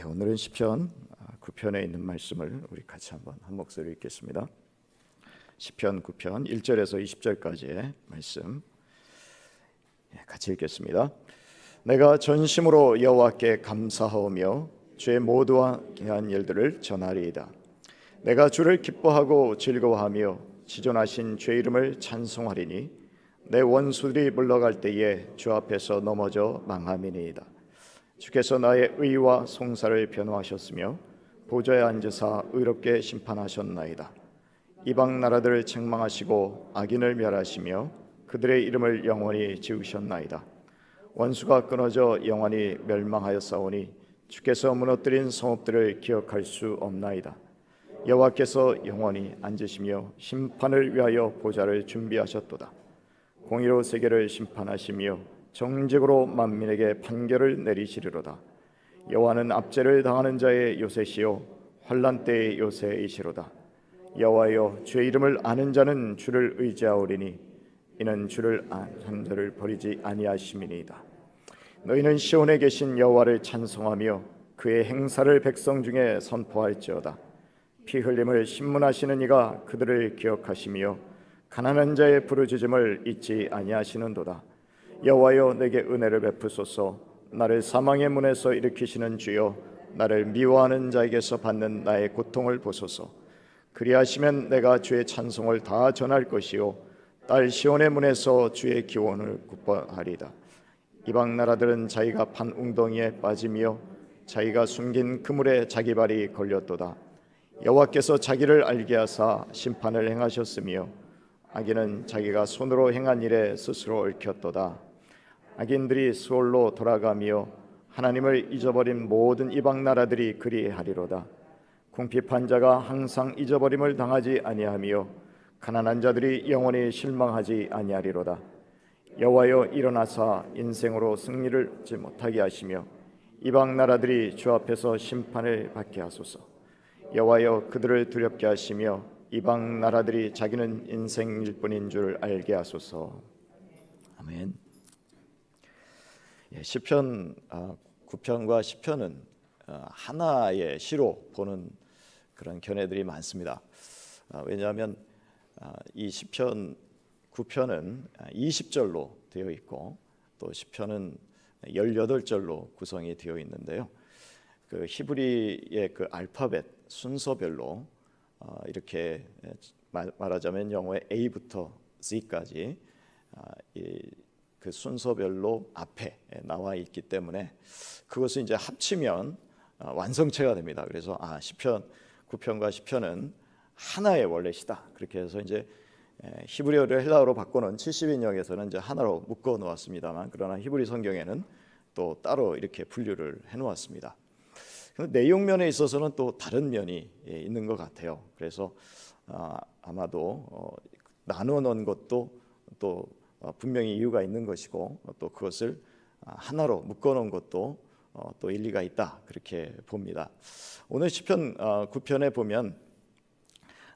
오늘은 시편 9편에 있는 말씀을 우리 같이 한번 한 목소리 읽겠습니다. 시편 9편 1절에서 20절까지의 말씀 같이 읽겠습니다. 내가 전심으로 여호와께 감사하오며 주의 모두와 귀한 일들을 전하리이다. 내가 주를 기뻐하고 즐거워하며 지존하신 주의 이름을 찬송하리니 내 원수들이 물러갈 때에 주 앞에서 넘어져 망함이니이다. 주께서 나의 의와 송사를 변호하셨으며 보좌에 앉으사 의롭게 심판하셨나이다. 이방 나라들을 책망하시고 악인을 멸하시며 그들의 이름을 영원히 지우셨나이다. 원수가 끊어져 영원히 멸망하였사오니 주께서 무너뜨린 성읍들을 기억할 수 없나이다. 여호와께서 영원히 앉으시며 심판을 위하여 보좌를 준비하셨도다. 공의로 세계를 심판하시며 정직으로 만민에게 판결을 내리시리로다. 여호와는 압제를 당하는 자의 요새시요 환난 때의 요새이시로다. 여호와여, 주의 이름을 아는 자는 주를 의지하오리니 이는 주를 아는 자를 버리지 아니하심이니이다. 너희는 시온에 계신 여호와를 찬송하며 그의 행사를 백성 중에 선포할지어다. 피 흘림을 신문하시는 이가 그들을 기억하시며 가난한 자의 부르짖음을 잊지 아니하시는도다. 여호와여, 내게 은혜를 베푸소서. 나를 사망의 문에서 일으키시는 주여, 나를 미워하는 자에게서 받는 나의 고통을 보소서. 그리하시면 내가 주의 찬송을 다 전할 것이요 딸 시온의 문에서 주의 기원을 굽어하리이다. 이방 나라들은 자기가 판 웅덩이에 빠지며 자기가 숨긴 그물에 자기 발이 걸렸도다. 여호와께서 자기를 알게 하사 심판을 행하셨으며 악인은 자기가 손으로 행한 일에 스스로 얽혔도다. 악인들이 수월로 돌아가며 하나님을 잊어버린 모든 이방 나라들이 그리하리로다. 궁핍한 자가 항상 잊어버림을 당하지 아니하며 가난한 자들이 영원히 실망하지 아니하리로다. 여호와여, 일어나사 인생으로 승리를 얻지 못하게 하시며 이방 나라들이 주 앞에서 심판을 받게 하소서. 여호와여, 그들을 두렵게 하시며 이방 나라들이 자기는 인생일 뿐인 줄 알게 하소서. 아멘. 시편 9편과 10편은 하나의 시로 보는 그런 견해들이 많습니다. 왜냐하면 이 시편 9편은 20절로 되어 있고 또 10편은 18절로 구성이 되어 있는데요. 그 히브리의 그 알파벳 순서별로 이렇게 말하자면 영어의 A부터 Z까지 그 순서별로 앞에 나와 있기 때문에 그것을 이제 합치면 완성체가 됩니다. 그래서 시편 9편과 10편은 하나의 원래시다. 그렇게 해서 이제 히브리어를 헬라어로 바꾸는 70인역에서는 이제 하나로 묶어 놓았습니다만, 그러나 히브리 성경에는 또 따로 이렇게 분류를 해 놓았습니다. 내용면에 있어서는 또 다른 면이 있는 것 같아요. 그래서 아마도 나누어 놓은 것도 또 분명히 이유가 있는 것이고 또 그것을 하나로 묶어 놓은 것도 또 일리가 있다, 그렇게 봅니다. 오늘 시편 9편에 보면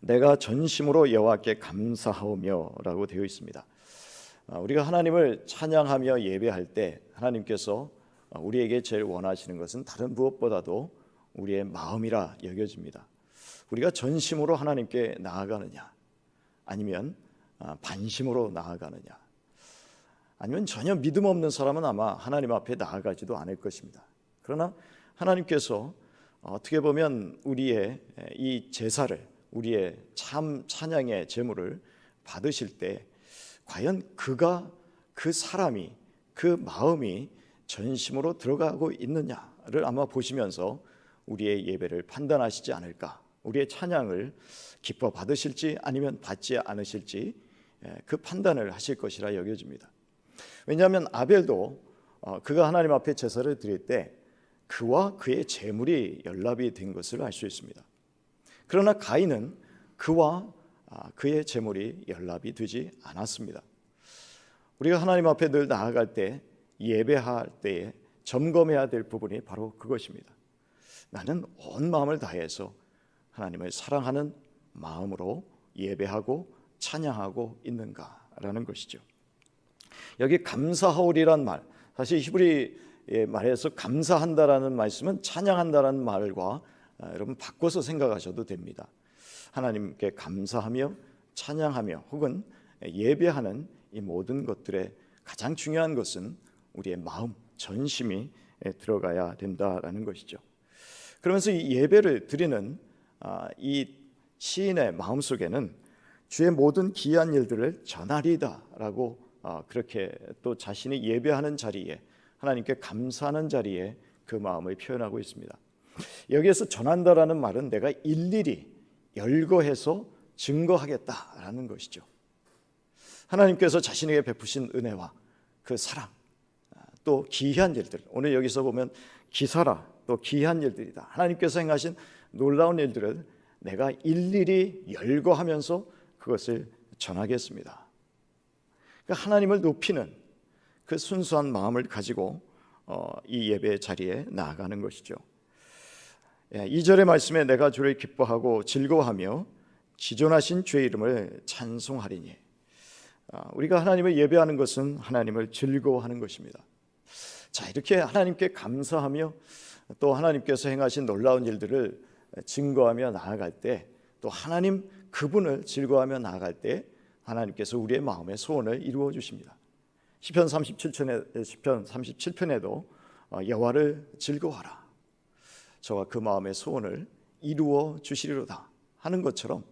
내가 전심으로 여호와께 감사하오며 라고 되어 있습니다. 우리가 하나님을 찬양하며 예배할 때 하나님께서 우리에게 제일 원하시는 것은 다른 무엇보다도 우리의 마음이라 여겨집니다. 우리가 전심으로 하나님께 나아가느냐, 아니면 반심으로 나아가느냐, 아니면 전혀 믿음 없는 사람은 아마 하나님 앞에 나아가지도 않을 것입니다. 그러나 하나님께서 어떻게 보면 우리의 이 제사를, 우리의 참 찬양의 제물을 받으실 때 과연 그 사람이, 그 마음이 전심으로 들어가고 있느냐를 아마 보시면서 우리의 예배를 판단하시지 않을까, 우리의 찬양을 기뻐 받으실지 아니면 받지 않으실지 그 판단을 하실 것이라 여겨집니다. 왜냐하면 아벨도 그가 하나님 앞에 제사를 드릴 때 그와 그의 제물이 연합이 된 것을 알 수 있습니다. 그러나 가인은 그와 그의 제물이 연합이 되지 않았습니다. 우리가 하나님 앞에 늘 나아갈 때, 예배할 때에 점검해야 될 부분이 바로 그것입니다. 나는 온 마음을 다해서 하나님을 사랑하는 마음으로 예배하고 찬양하고 있는가라는 것이죠. 여기 감사하오리란 말, 사실 히브리 말해서 감사한다라는 말씀은 찬양한다라는 말과 여러분 바꿔서 생각하셔도 됩니다. 하나님께 감사하며 찬양하며 혹은 예배하는 이 모든 것들의 가장 중요한 것은 우리의 마음, 전심이 들어가야 된다라는 것이죠. 그러면서 이 예배를 드리는 이 시인의 마음속에는 주의 모든 기이한 일들을 전하리다라고 그렇게 또 자신이 예배하는 자리에 하나님께 감사하는 자리에 그 마음을 표현하고 있습니다. 여기에서 전한다라는 말은 내가 일일이 열거해서 증거하겠다라는 것이죠. 하나님께서 자신에게 베푸신 은혜와 그 사랑, 또 기이한 일들, 오늘 여기서 보면 기사라, 또 기이한 일들이다. 하나님께서 행하신 놀라운 일들을 내가 일일이 열거하면서 그것을 전하겠습니다. 그러니까 하나님을 높이는 그 순수한 마음을 가지고 이 예배 자리에 나아가는 것이죠. 2절의 말씀에 내가 주를 기뻐하고 즐거워하며 지존하신 주의 이름을 찬송하리니, 우리가 하나님을 예배하는 것은 하나님을 즐거워하는 것입니다. 자, 이렇게 하나님께 감사하며 또 하나님께서 행하신 놀라운 일들을 증거하며 나아갈 때, 또 하나님 그분을 즐거워하며 나아갈 때 하나님께서 우리의 마음의 소원을 이루어 주십니다. 시편 37편에도 여호와를 즐거워하라, 저와 그 마음의 소원을 이루어 주시리로다 하는 것처럼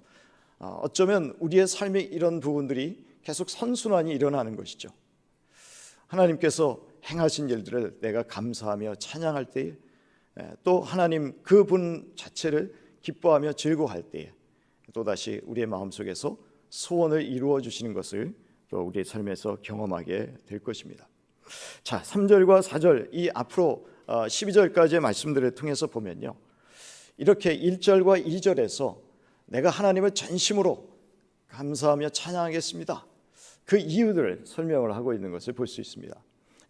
어쩌면 우리의 삶의 이런 부분들이 계속 선순환이 일어나는 것이죠. 하나님께서 행하신 일들을 내가 감사하며 찬양할 때에, 또 하나님 그분 자체를 기뻐하며 즐거워할 때에 또다시 우리의 마음속에서 소원을 이루어 주시는 것을 또 우리의 삶에서 경험하게 될 것입니다. 자, 3절과 4절 이 앞으로 12절까지의 말씀들을 통해서 보면요, 이렇게 1절과 2절에서 내가 하나님을 전심으로 감사하며 찬양하겠습니다, 그 이유들을 설명을 하고 있는 것을 볼 수 있습니다.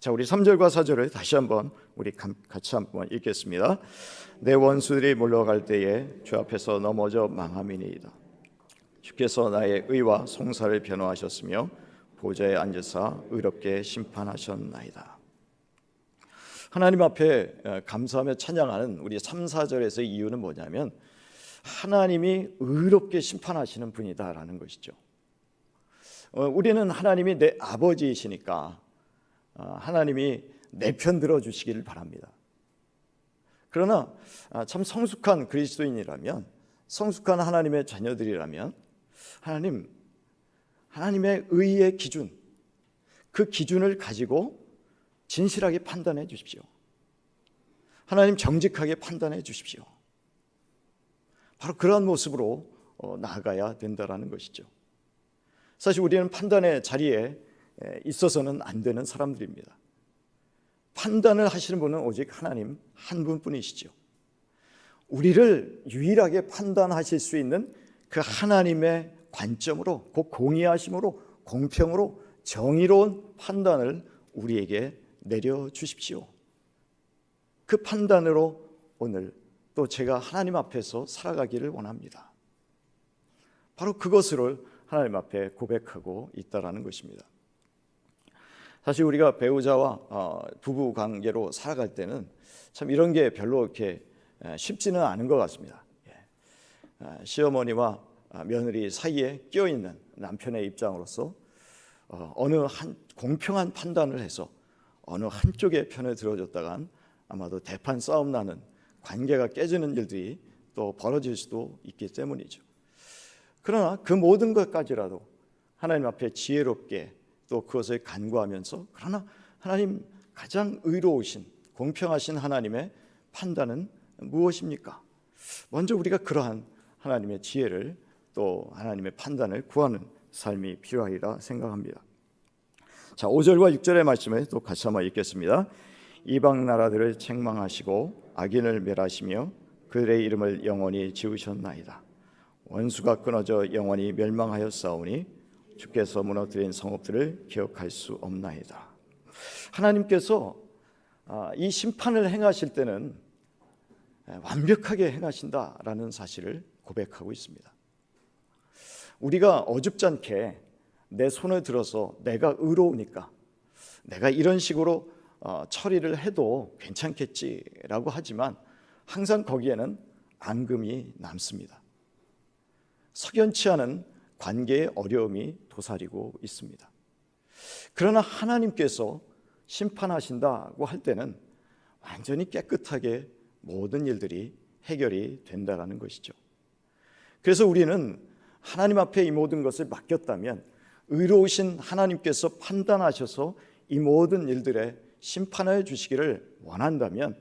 자, 우리 3절과 4절을 다시 한번 우리 같이 한번 읽겠습니다. 내 원수들이 물러갈 때에 주 앞에서 넘어져 망함이니이다. 주께서 나의 의와 송사를 변호하셨으며 보좌에 앉으사 의롭게 심판하셨나이다. 하나님 앞에 감사하며 찬양하는 우리 3, 4절에서의 이유는 뭐냐면 하나님이 의롭게 심판하시는 분이다라는 것이죠. 우리는 하나님이 내 아버지이시니까 하나님이 내 편 들어주시기를 바랍니다. 그러나 참 성숙한 그리스도인이라면, 성숙한 하나님의 자녀들이라면 하나님의 의의 기준, 그 기준을 가지고 진실하게 판단해 주십시오. 하나님 정직하게 판단해 주십시오. 바로 그러한 모습으로 나아가야 된다라는 것이죠. 사실 우리는 판단의 자리에 있어서는 안 되는 사람들입니다. 판단을 하시는 분은 오직 하나님 한 분뿐이시죠. 우리를 유일하게 판단하실 수 있는 그 하나님의 관점으로, 그 공의하심으로, 공평으로 정의로운 판단을 우리에게 내려주십시오. 그 판단으로 오늘 또 제가 하나님 앞에서 살아가기를 원합니다. 바로 그것을 하나님 앞에 고백하고 있다라는 것입니다. 사실 우리가 배우자와 부부 관계로 살아갈 때는 참 이런 게 별로 이렇게 쉽지는 않은 것 같습니다. 시어머니와 며느리 사이에 끼어있는 남편의 입장으로서 어느 한 공평한 판단을 해서 어느 한쪽의 편을 들어줬다간 아마도 대판 싸움 나는, 관계가 깨지는 일들이 또 벌어질 수도 있기 때문이죠. 그러나 그 모든 것까지라도 하나님 앞에 지혜롭게 또 그것을 간구하면서, 그러나 하나님 가장 의로우신 공평하신 하나님의 판단은 무엇입니까? 먼저 우리가 그러한 하나님의 지혜를 또 하나님의 판단을 구하는 삶이 필요하리라 생각합니다. 자, 5절과 6절의 말씀을 또 같이 한번 읽겠습니다. 이방 나라들을 책망하시고 악인을 멸하시며 그들의 이름을 영원히 지우셨나이다. 원수가 끊어져 영원히 멸망하였사오니 주께서 무너뜨린 성읍들을 기억할 수 없나이다. 하나님께서 이 심판을 행하실 때는 완벽하게 행하신다라는 사실을 고백하고 있습니다. 우리가 어줍잖게 내 손을 들어서 내가 의로우니까, 내가 이런 식으로 처리를 해도 괜찮겠지라고 하지만 항상 거기에는 앙금이 남습니다. 석연치 않은 관계의 어려움이 도사리고 있습니다. 그러나 하나님께서 심판하신다고 할 때는 완전히 깨끗하게 모든 일들이 해결이 된다라는 것이죠. 그래서 우리는 하나님 앞에 이 모든 것을 맡겼다면 의로우신 하나님께서 판단하셔서 이 모든 일들에 심판해 주시기를 원한다면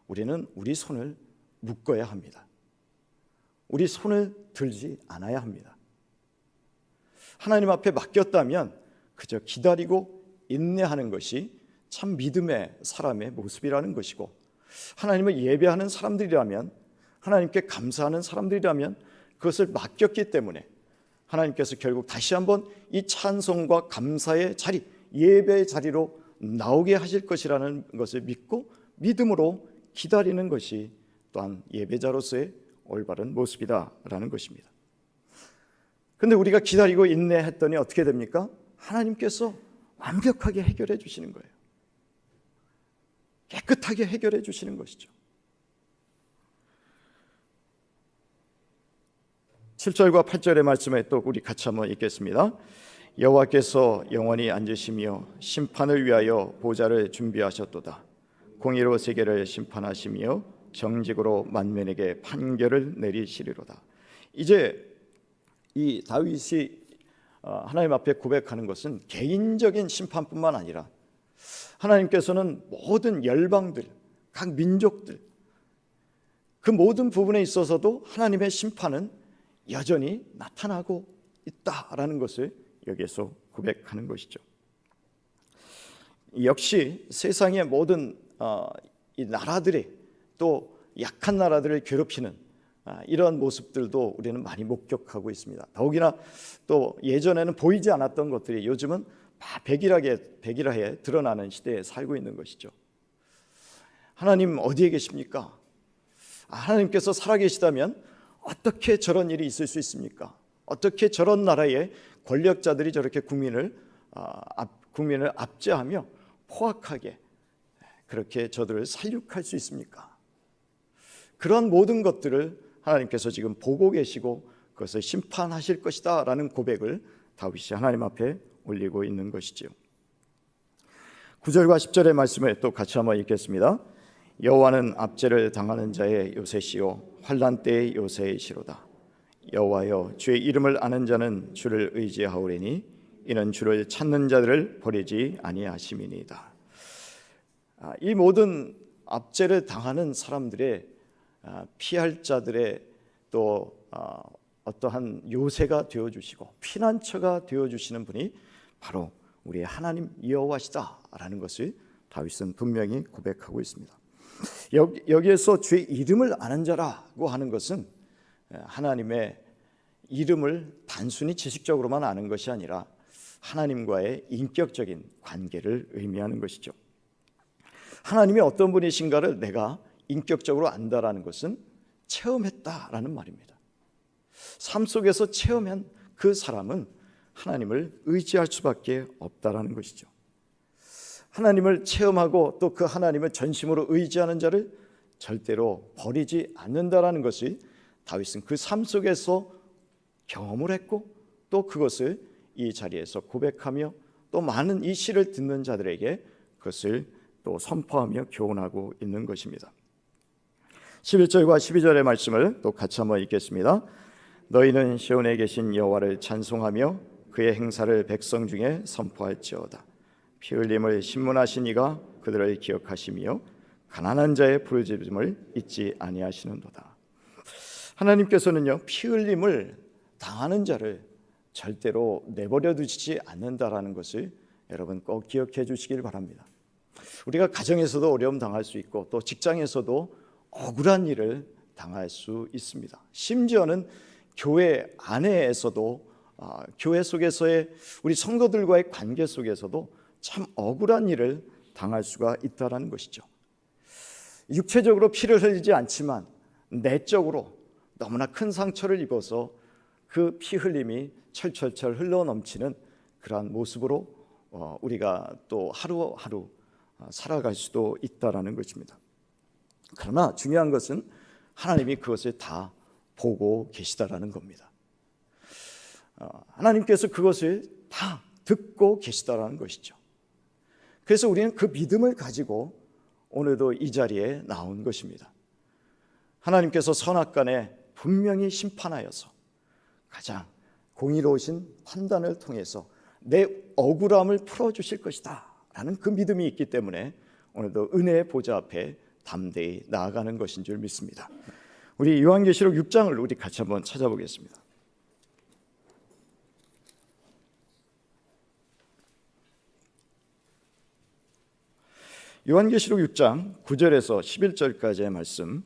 우리는 우리 손을 묶어야 합니다. 우리 손을 들지 않아야 합니다. 하나님 앞에 맡겼다면 그저 기다리고 인내하는 것이 참 믿음의 사람의 모습이라는 것이고, 하나님을 예배하는 사람들이라면, 하나님께 감사하는 사람들이라면 그것을 맡겼기 때문에 하나님께서 결국 다시 한번 이 찬송과 감사의 자리, 예배의 자리로 나오게 하실 것이라는 것을 믿고 믿음으로 기다리는 것이 또한 예배자로서의 올바른 모습이다라는 것입니다. 그런데 우리가 기다리고 인내했더니 어떻게 됩니까? 하나님께서 완벽하게 해결해 주시는 거예요. 깨끗하게 해결해 주시는 것이죠. 7절과 8절의 말씀에 또 우리 같이 한번 읽겠습니다. 여호와께서 영원히 앉으시며 심판을 위하여 보좌를 준비하셨도다. 공의로 세계를 심판하시며 정직으로 만민에게 판결을 내리시리로다. 이제 이 다윗이 하나님 앞에 고백하는 것은 개인적인 심판뿐만 아니라 하나님께서는 모든 열방들, 각 민족들, 그 모든 부분에 있어서도 하나님의 심판은 여전히 나타나고 있다라는 것을 여기에서 고백하는 것이죠. 역시 세상의 모든 이 나라들이 또 약한 나라들을 괴롭히는 이런 모습들도 우리는 많이 목격하고 있습니다. 더욱이나 또 예전에는 보이지 않았던 것들이 요즘은 백일하게 드러나는 시대에 살고 있는 것이죠. 하나님 어디에 계십니까? 하나님께서 살아계시다면 어떻게 저런 일이 있을 수 있습니까? 어떻게 저런 나라의 권력자들이 저렇게 국민을 압제하며 포악하게 그렇게 저들을 살육할 수 있습니까? 그런 모든 것들을 하나님께서 지금 보고 계시고 그것을 심판하실 것이다 라는 고백을 다윗이 하나님 앞에 올리고 있는 것이지요. 9절과 10절의 말씀을 또 같이 한번 읽겠습니다. 여호와는 압제를 당하는 자의 요새시요 환난 때의 요새이시로다. 여호와여, 주의 이름을 아는 자는 주를 의지하오리니 이는 주를 찾는 자들을 버리지 아니하심이니이다. 이 모든 압제를 당하는 사람들의 피할 자들의 또 어떠한 요새가 되어주시고 피난처가 되어주시는 분이 바로 우리의 하나님 여호와시다라는 것을 다윗은 분명히 고백하고 있습니다. 여기에서 주의 이름을 아는 자라고 하는 것은 하나님의 이름을 단순히 지식적으로만 아는 것이 아니라 하나님과의 인격적인 관계를 의미하는 것이죠. 하나님이 어떤 분이신가를 내가 인격적으로 안다라는 것은 체험했다라는 말입니다. 삶 속에서 체험한 그 사람은 하나님을 의지할 수밖에 없다라는 것이죠. 하나님을 체험하고 또 그 하나님을 전심으로 의지하는 자를 절대로 버리지 않는다라는 것이 다윗은 그 삶 속에서 경험을 했고 또 그것을 이 자리에서 고백하며 또 많은 이 시를 듣는 자들에게 그것을 또 선포하며 교훈하고 있는 것입니다. 11절과 12절의 말씀을 또 같이 한번 읽겠습니다. 너희는 시온에 계신 여호와를 찬송하며 그의 행사를 백성 중에 선포할지어다. 피 흘림을 신문하신 이가 그들을 기억하시며 가난한 자의 부르짖음을 잊지 아니하시는도다. 하나님께서는요, 피 흘림을 당하는 자를 절대로 내버려 두시지 않는다라는 것을 여러분 꼭 기억해 주시길 바랍니다. 우리가 가정에서도 어려움 당할 수 있고 또 직장에서도 억울한 일을 당할 수 있습니다. 심지어는 교회 안에서도 교회 속에서의 우리 성도들과의 관계 속에서도 참 억울한 일을 당할 수가 있다는 것이죠. 육체적으로 피를 흘리지 않지만 내적으로 너무나 큰 상처를 입어서 그 피 흘림이 철철철 흘러 넘치는 그러한 모습으로 우리가 또 하루하루 살아갈 수도 있다라는 것입니다. 그러나 중요한 것은 하나님이 그것을 다 보고 계시다라는 겁니다. 하나님께서 그것을 다 듣고 계시다라는 것이죠. 그래서 우리는 그 믿음을 가지고 오늘도 이 자리에 나온 것입니다. 하나님께서 선악간에 분명히 심판하여서 가장 공의로우신 판단을 통해서 내 억울함을 풀어주실 것이다 라는 그 믿음이 있기 때문에 오늘도 은혜의 보좌 앞에 담대히 나아가는 것인 줄 믿습니다. 우리 요한계시록 6장을 우리 같이 한번 찾아보겠습니다. 요한계시록 6장 9절에서 11절까지의 말씀,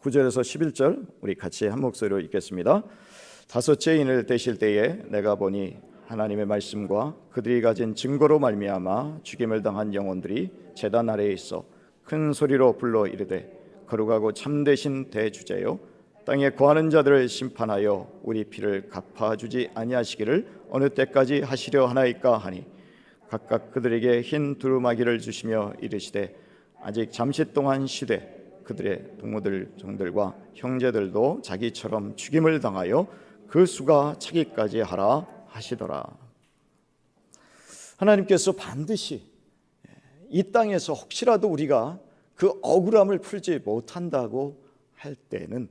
9절에서 11절 우리 같이 한 목소리로 읽겠습니다. 다섯째 인을 떼실 때에 내가 보니 하나님의 말씀과 그들이 가진 증거로 말미암아 죽임을 당한 영혼들이 제단 아래에 있어 큰 소리로 불러 이르되 거룩하고 참되신 대주제요 땅에 거하는 자들을 심판하여 우리 피를 갚아주지 아니하시기를 어느 때까지 하시려 하나이까 하니 각각 그들에게 흰 두루마기를 주시며 이르시되 아직 잠시 동안 쉬되 그들의 동무들 종들과 형제들도 자기처럼 죽임을 당하여 그 수가 차기까지 하라 하시더라. 하나님께서 반드시 이 땅에서 혹시라도 우리가 그 억울함을 풀지 못한다고 할 때는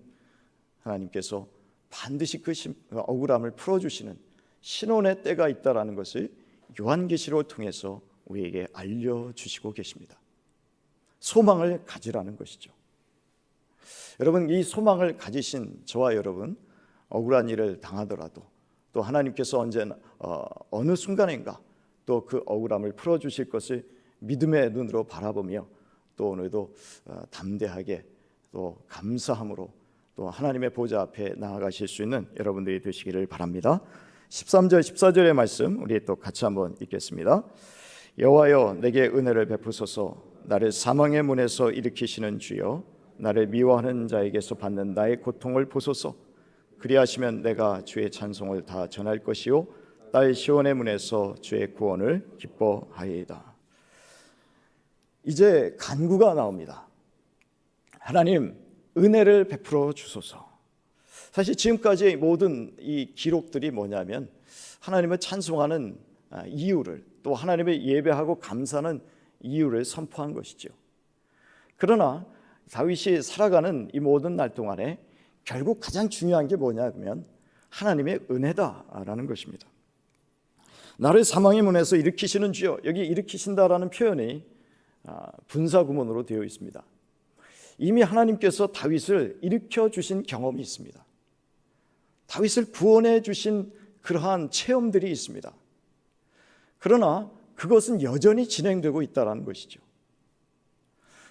하나님께서 반드시 그 억울함을 풀어주시는 신원의 때가 있다라는 것을 요한계시록을 통해서 우리에게 알려주시고 계십니다. 소망을 가지라는 것이죠. 여러분, 이 소망을 가지신 저와 여러분, 억울한 일을 당하더라도 또 하나님께서 언제나 어느 순간인가 또 그 억울함을 풀어주실 것을 믿음의 눈으로 바라보며 또 오늘도 담대하게 또 감사함으로 또 하나님의 보좌 앞에 나아가실 수 있는 여러분들이 되시기를 바랍니다. 13절 14절의 말씀 우리 또 같이 한번 읽겠습니다. 여호와여 내게 은혜를 베푸소서. 나를 사망의 문에서 일으키시는 주여 나를 미워하는 자에게서 받는 나의 고통을 보소서. 그리하시면 내가 주의 찬송을 다 전할 것이요 딸 시온의 문에서 주의 구원을 기뻐하리이다. 이제 간구가 나옵니다. 하나님 은혜를 베풀어 주소서. 사실 지금까지 모든 이 기록들이 뭐냐면 하나님을 찬송하는 이유를 또 하나님을 예배하고 감사하는 이유를 선포한 것이죠. 그러나 다윗이 살아가는 이 모든 날 동안에 결국 가장 중요한 게 뭐냐면 하나님의 은혜다라는 것입니다. 나를 사망의 문에서 일으키시는 주여, 여기 일으키신다라는 표현이 분사구문으로 되어 있습니다. 이미 하나님께서 다윗을 일으켜 주신 경험이 있습니다. 다윗을 구원해 주신 그러한 체험들이 있습니다. 그러나 그것은 여전히 진행되고 있다는 것이죠.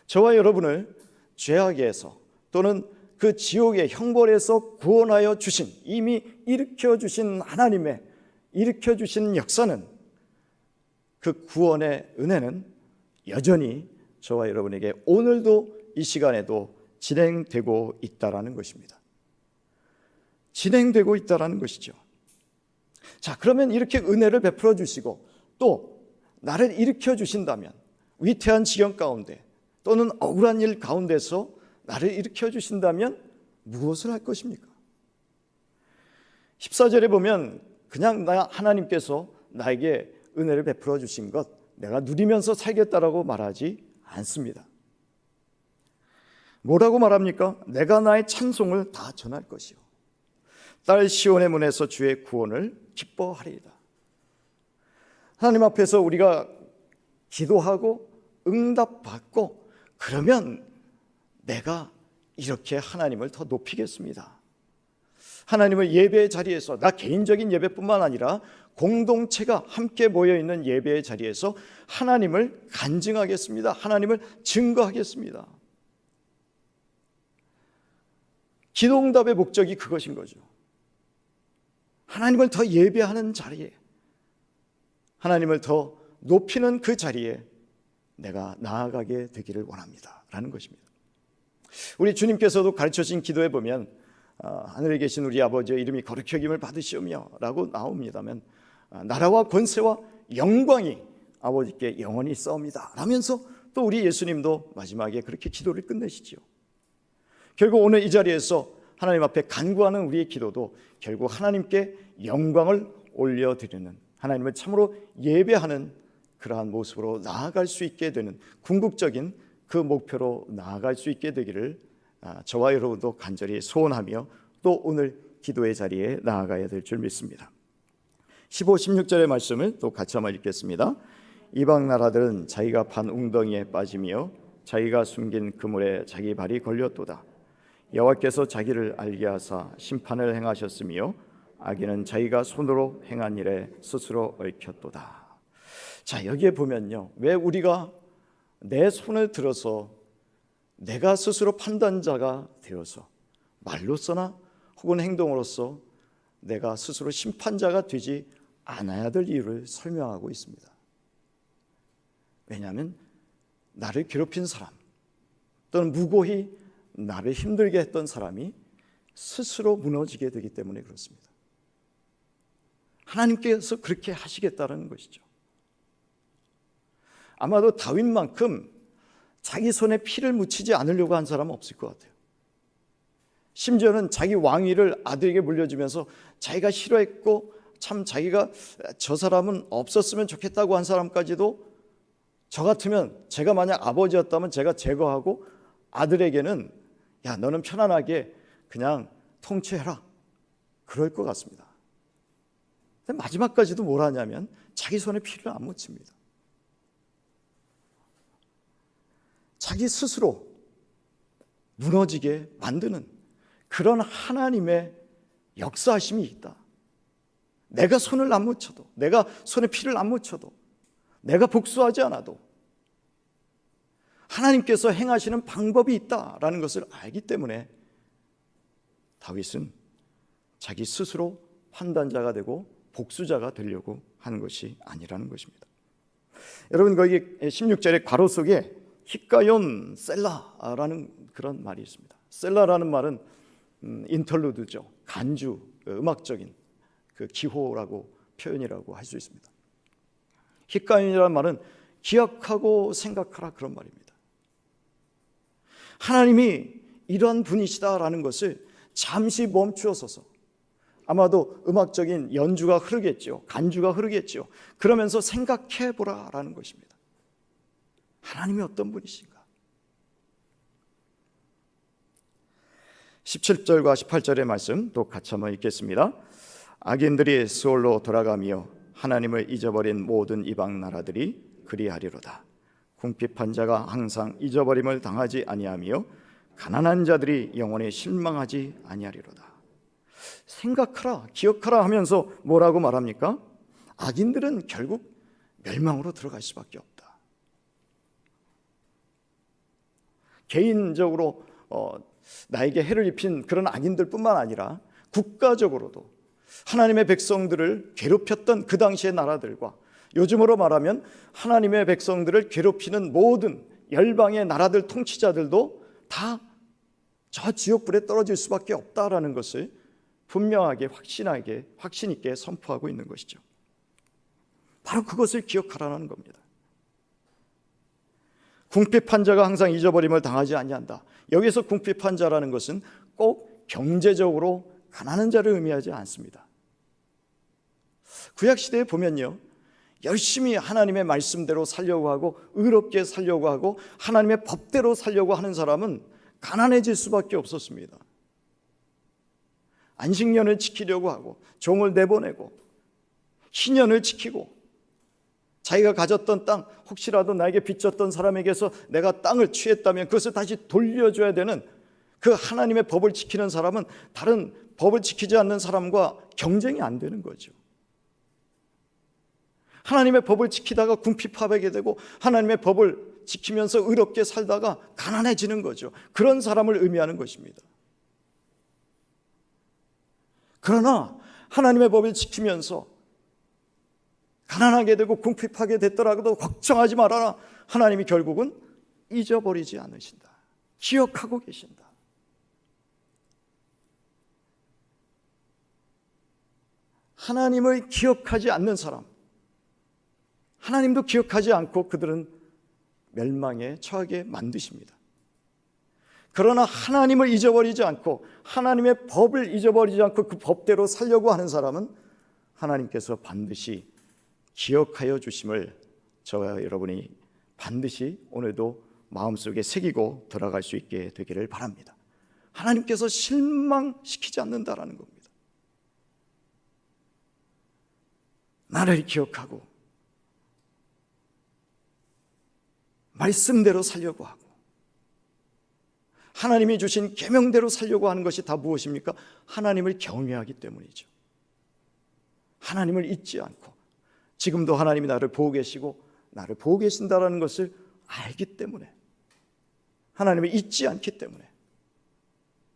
저와 여러분을 죄악에서 또는 그 지옥의 형벌에서 구원하여 주신, 이미 일으켜 주신 하나님의 일으켜 주신 역사는, 그 구원의 은혜는 여전히 저와 여러분에게 오늘도 이 시간에도 진행되고 있다라는 것입니다. 진행되고 있다라는 것이죠. 자, 그러면 이렇게 은혜를 베풀어 주시고 또 나를 일으켜 주신다면, 위태한 지경 가운데 또는 억울한 일 가운데서 나를 일으켜 주신다면 무엇을 할 것입니까? 14절에 보면 그냥 하나님께서 나에게 은혜를 베풀어 주신 것 내가 누리면서 살겠다라고 말하지 않습니다. 뭐라고 말합니까? 내가 나의 찬송을 다 전할 것이요 딸 시온의 문에서 주의 구원을 기뻐하리이다. 하나님 앞에서 우리가 기도하고 응답받고 그러면 내가 이렇게 하나님을 더 높이겠습니다. 하나님을 예배의 자리에서, 나 개인적인 예배뿐만 아니라 공동체가 함께 모여있는 예배의 자리에서 하나님을 간증하겠습니다. 하나님을 증거하겠습니다. 기도응답의 목적이 그것인 거죠. 하나님을 더 예배하는 자리에, 하나님을 더 높이는 그 자리에 내가 나아가게 되기를 원합니다 라는 것입니다. 우리 주님께서도 가르쳐주신 기도에 보면 하늘에 계신 우리 아버지의 이름이 거룩히 여김을 받으시오며 라고 나옵니다면 나라와 권세와 영광이 아버지께 영원히 있사옵니다 라면서 또 우리 예수님도 마지막에 그렇게 기도를 끝내시지요. 결국 오늘 이 자리에서 하나님 앞에 간구하는 우리의 기도도 결국 하나님께 영광을 올려드리는, 하나님을 참으로 예배하는 그러한 모습으로 나아갈 수 있게 되는, 궁극적인 그 목표로 나아갈 수 있게 되기를 저와 여러분도 간절히 소원하며 또 오늘 기도의 자리에 나아가야 될 줄 믿습니다. 15, 16절의 말씀을 또 같이 한번 읽겠습니다. 이방 나라들은 자기가 판 웅덩이에 빠지며 자기가 숨긴 그물에 자기 발이 걸렸도다. 여호와께서 자기를 알게 하사 심판을 행하셨으며 악인은 자기가 손으로 행한 일에 스스로 얽혔도다. 자, 여기에 보면요, 왜 우리가 내 손을 들어서 내가 스스로 판단자가 되어서 말로서나 혹은 행동으로서 내가 스스로 심판자가 되지 않아야 될 이유를 설명하고 있습니다. 왜냐하면 나를 괴롭힌 사람 또는 무고히 나를 힘들게 했던 사람이 스스로 무너지게 되기 때문에 그렇습니다. 하나님께서 그렇게 하시겠다는 것이죠. 아마도 다윗만큼 자기 손에 피를 묻히지 않으려고 한 사람은 없을 것 같아요. 심지어는 자기 왕위를 아들에게 물려주면서 자기가 싫어했고 참 자기가 저 사람은 없었으면 좋겠다고 한 사람까지도 저 같으면, 제가 만약 아버지였다면 제가 제거하고 아들에게는 야, 너는 편안하게 그냥 통치해라, 그럴 것 같습니다. 근데 마지막까지도 뭘 하냐면 자기 손에 피를 안 묻힙니다. 자기 스스로 무너지게 만드는 그런 하나님의 역사하심이 있다. 내가 손을 안 묻혀도, 내가 손에 피를 안 묻혀도, 내가 복수하지 않아도 하나님께서 행하시는 방법이 있다라는 것을 알기 때문에 다윗은 자기 스스로 판단자가 되고 복수자가 되려고 하는 것이 아니라는 것입니다. 여러분, 거기 16절의 괄호 속에 히카yon 셀라라는 그런 말이 있습니다. 셀라라는 말은 인터루드죠. 간주, 음악적인 그 기호라고 표현이라고 할 수 있습니다. 히카연이라는 말은 기억하고 생각하라, 그런 말입니다. 하나님이 이러한 분이시다라는 것을 잠시 멈추어서서, 아마도 음악적인 연주가 흐르겠죠. 간주가 흐르겠죠. 그러면서 생각해 보라라는 것입니다. 하나님이 어떤 분이신가? 17절과 18절의 말씀 또 같이 한번 읽겠습니다. 악인들이 스올로 돌아가며 하나님을 잊어버린 모든 이방 나라들이 그리하리로다. 궁핍한 자가 항상 잊어버림을 당하지 아니하며 가난한 자들이 영원히 실망하지 아니하리로다. 생각하라, 기억하라 하면서 뭐라고 말합니까? 악인들은 결국 멸망으로 들어갈 수밖에 없다. 개인적으로 나에게 해를 입힌 그런 악인들뿐만 아니라 국가적으로도 하나님의 백성들을 괴롭혔던 그 당시의 나라들과 요즘으로 말하면 하나님의 백성들을 괴롭히는 모든 열방의 나라들 통치자들도 다 저 지옥불에 떨어질 수밖에 없다라는 것을 분명하게 확신 있게 선포하고 있는 것이죠. 바로 그것을 기억하라는 겁니다. 궁핍한 자가 항상 잊어버림을 당하지 아니한다. 여기서 궁핍한 자라는 것은 꼭 경제적으로 가난한 자를 의미하지 않습니다. 구약시대에 보면요, 열심히 하나님의 말씀대로 살려고 하고 의롭게 살려고 하고 하나님의 법대로 살려고 하는 사람은 가난해질 수밖에 없었습니다. 안식년을 지키려고 하고 종을 내보내고 희년을 지키고 자기가 가졌던 땅, 혹시라도 나에게 빚졌던 사람에게서 내가 땅을 취했다면 그것을 다시 돌려줘야 되는 그 하나님의 법을 지키는 사람은 다른 법을 지키지 않는 사람과 경쟁이 안 되는 거죠. 하나님의 법을 지키다가 궁핍하게 되고 하나님의 법을 지키면서 의롭게 살다가 가난해지는 거죠. 그런 사람을 의미하는 것입니다. 그러나 하나님의 법을 지키면서 가난하게 되고 궁핍하게 됐더라도 걱정하지 말아라. 하나님이 결국은 잊어버리지 않으신다. 기억하고 계신다. 하나님을 기억하지 않는 사람, 하나님도 기억하지 않고 그들은 멸망에 처하게 만드십니다. 그러나 하나님을 잊어버리지 않고 하나님의 법을 잊어버리지 않고 그 법대로 살려고 하는 사람은 하나님께서 반드시 기억하여 주심을 저와 여러분이 반드시 오늘도 마음속에 새기고 들어갈 수 있게 되기를 바랍니다. 하나님께서 실망시키지 않는다라는 겁니다. 나를 기억하고 말씀대로 살려고 하고 하나님이 주신 계명대로 살려고 하는 것이 다 무엇입니까? 하나님을 경외하기 때문이죠. 하나님을 잊지 않고 지금도 하나님이 나를 보고 계시고 나를 보고 계신다라는 것을 알기 때문에, 하나님을 잊지 않기 때문에,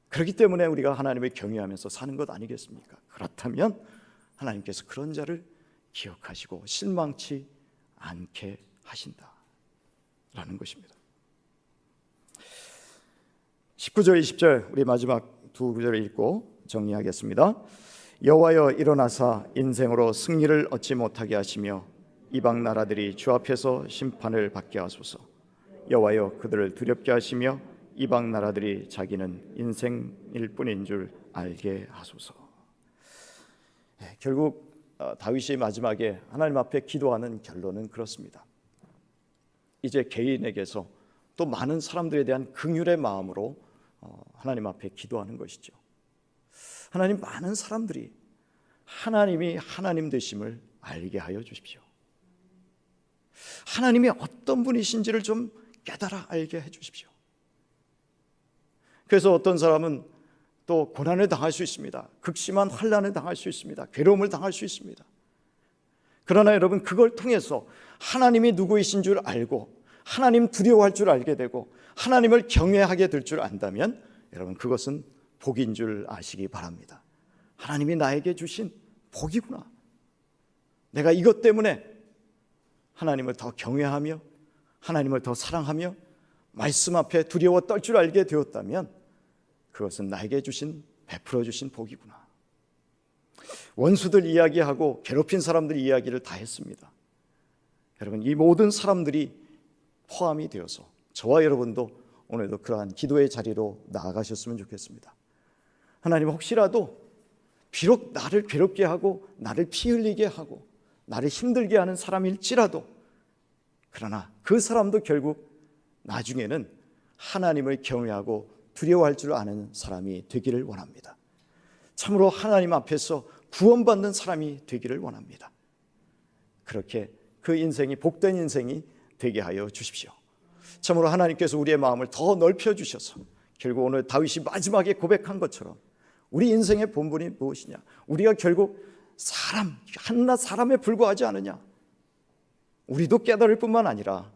그렇기 때문에 우리가 하나님을 경외하면서 사는 것 아니겠습니까? 그렇다면 하나님께서 그런 자를 기억하시고 실망치 않게 하신다라는 것입니다. 19절 20절 우리 마지막 두 구절을 읽고 정리하겠습니다. 여호와여 일어나사 인생으로 승리를 얻지 못하게 하시며 이방 나라들이 주 앞에서 심판을 받게 하소서. 여호와여 그들을 두렵게 하시며 이방 나라들이 자기는 인생일 뿐인 줄 알게 하소서. 결국 다윗이 마지막에 하나님 앞에 기도하는 결론은 그렇습니다. 이제 개인에게서 또 많은 사람들에 대한 긍휼의 마음으로 하나님 앞에 기도하는 것이죠. 하나님, 많은 사람들이 하나님이 하나님 되심을 알게 하여 주십시오. 하나님이 어떤 분이신지를 좀 깨달아 알게 해 주십시오. 그래서 어떤 사람은 또 고난을 당할 수 있습니다. 극심한 환난을 당할 수 있습니다. 괴로움을 당할 수 있습니다. 그러나 여러분, 그걸 통해서 하나님이 누구이신 줄 알고 하나님 두려워할 줄 알게 되고 하나님을 경외하게 될 줄 안다면 여러분, 그것은 복인 줄 아시기 바랍니다. 하나님이 나에게 주신 복이구나. 내가 이것 때문에 하나님을 더 경외하며 하나님을 더 사랑하며 말씀 앞에 두려워 떨 줄 알게 되었다면 그것은 나에게 주신, 베풀어 주신 복이구나. 원수들 이야기하고 괴롭힌 사람들 이야기를 다 했습니다. 여러분, 이 모든 사람들이 포함이 되어서 저와 여러분도 오늘도 그러한 기도의 자리로 나아가셨으면 좋겠습니다. 하나님, 혹시라도 비록 나를 괴롭게 하고 나를 피 흘리게 하고 나를 힘들게 하는 사람일지라도, 그러나 그 사람도 결국 나중에는 하나님을 경외하고 두려워할 줄 아는 사람이 되기를 원합니다. 참으로 하나님 앞에서 구원받는 사람이 되기를 원합니다. 그렇게 그 인생이 복된 인생이 되게 하여 주십시오. 참으로 하나님께서 우리의 마음을 더 넓혀주셔서 결국 오늘 다윗이 마지막에 고백한 것처럼 우리 인생의 본분이 무엇이냐? 우리가 결국 한낱 사람에 불과하지 않으냐? 우리도 깨달을 뿐만 아니라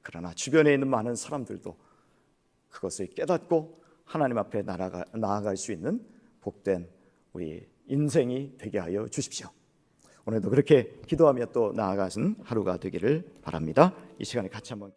그러나 주변에 있는 많은 사람들도 그것을 깨닫고 하나님 앞에 나아갈 수 있는 복된 우리 인생이 되게 하여 주십시오. 오늘도 그렇게 기도하며 또 나아가는 하루가 되기를 바랍니다. 이 시간에 같이 한번